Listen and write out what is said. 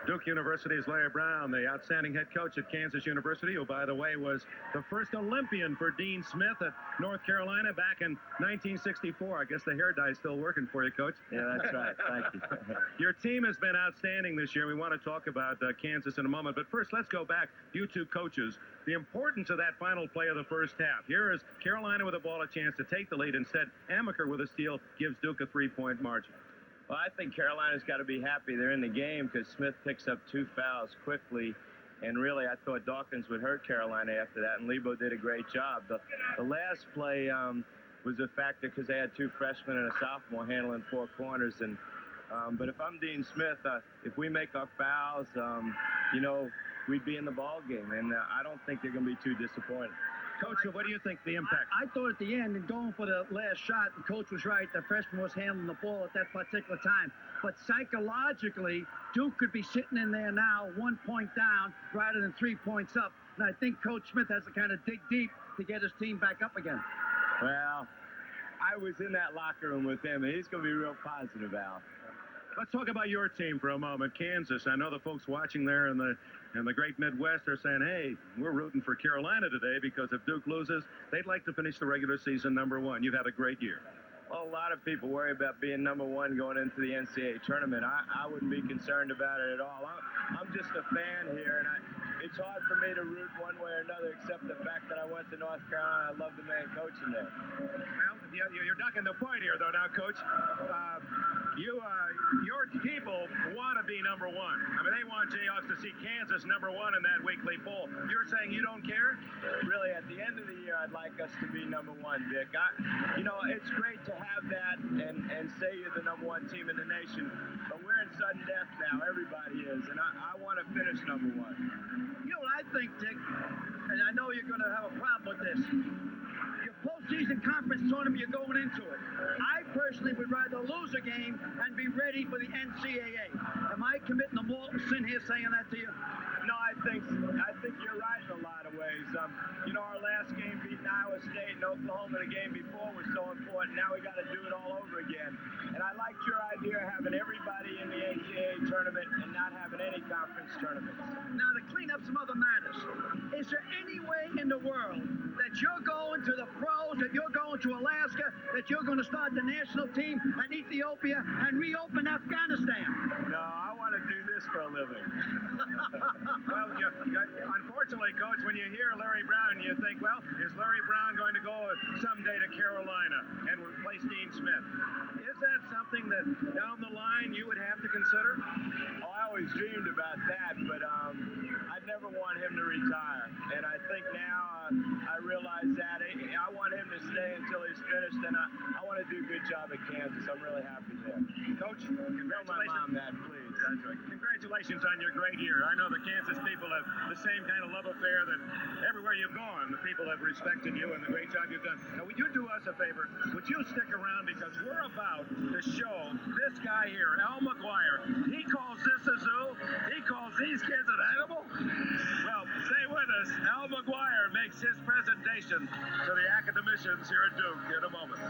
Duke University's Larry Brown, the outstanding head coach at Kansas University, who, by the way, was the first Olympian for Dean Smith at North Carolina back in 1964. I guess the hair dye's still working for you, Coach. Yeah, that's right. Thank you. Your team has been outstanding this year. We want to talk about Kansas in a moment. But first, let's go back, you two coaches, the importance of that final play of the first half. Here is Carolina with the ball, a chance to take the lead. Instead, Amaker with a steal gives Duke a 3-point margin. Well, I think Carolina's got to be happy they're in the game because Smith picks up 2 fouls quickly. And really, I thought Dawkins would hurt Carolina after that, and Lebo did a great job. The last play was a factor because they had 2 freshmen and a sophomore handling 4 corners. And but if I'm Dean Smith, if we make our fouls, you know, we'd be in the ball game. And I don't think they're going to be too disappointed. Coach, what do you think the impact? I thought at the end, and going for the last shot, the coach was right. The freshman was handling the ball at that particular time. But psychologically, Duke could be sitting in there now, 1 point down, rather than 3 points up. And I think Coach Smith has to kind of dig deep to get his team back up again. Well, I was in that locker room with him, and he's going to be real positive, Al. Let's talk about your team for a moment, Kansas. I know the folks watching there in the great Midwest are saying, hey, we're rooting for Carolina today because if Duke loses, they'd like to finish the regular season #1. You've had a great year. Well, a lot of people worry about being #1 going into the NCAA tournament. I wouldn't be concerned about it at all. I'm just a fan here, and it's hard for me to root one way or another except the fact that I went to North Carolina. I love the man coaching there. Well, you're ducking the point here, though, now, Coach. Your people want to be #1. I mean, they want Jayhawks to see Kansas #1 in that weekly poll. You're saying you don't care? Really, at the end of the year, I'd like us to be #1, Vic. You know, it's great to have that and say you're the #1 team in the nation, but we're in sudden death now. Everybody is, and I want to finish #1. You know what I think, Dick, and I know you're going to have a problem with this. Your postseason conference tournament, you're going into it. I personally would rather lose a game and be ready for the NCAA. Am I committing a mortal sin here saying that to you? No, I think you're right in a lot of ways. You know, our last game beating Iowa State and Oklahoma the game before was so important. Now we got to do it all over again. And I liked your idea of having everybody in the NCAA tournament and not having any conference tournaments. Now, to clean up some other matters, is there any way in the world that you're going to the pros, that you're going to Alaska, that you're going to start the national team at Ethiopia and reopen Afghanistan? No, I want to do this for a living. Well, unfortunately, Coach, when you hear Larry Brown, you think, well, is Larry Brown going to go someday to Carolina and replace Dean Smith? Is that something that down the line you would have to consider? Oh, I always dreamed about that, but I'd never want him to retire. And I think now I realize that I want him to stay until he's finished, and I want to do a good job at Kansas. I'm really happy there. Coach, Tell my mom that, please. That's right. Congratulations on your great year. I know the Kansas people have the same kind of love affair that everywhere you've gone, the people have respected you and the great job you've done. Now, would you do us a favor? Would you stick around because we're about to show this guy here, Al McGuire. He calls this a zoo. He calls these kids an animal. Well, stay with us. Al McGuire makes his presentation to the academicians here at Duke in a moment.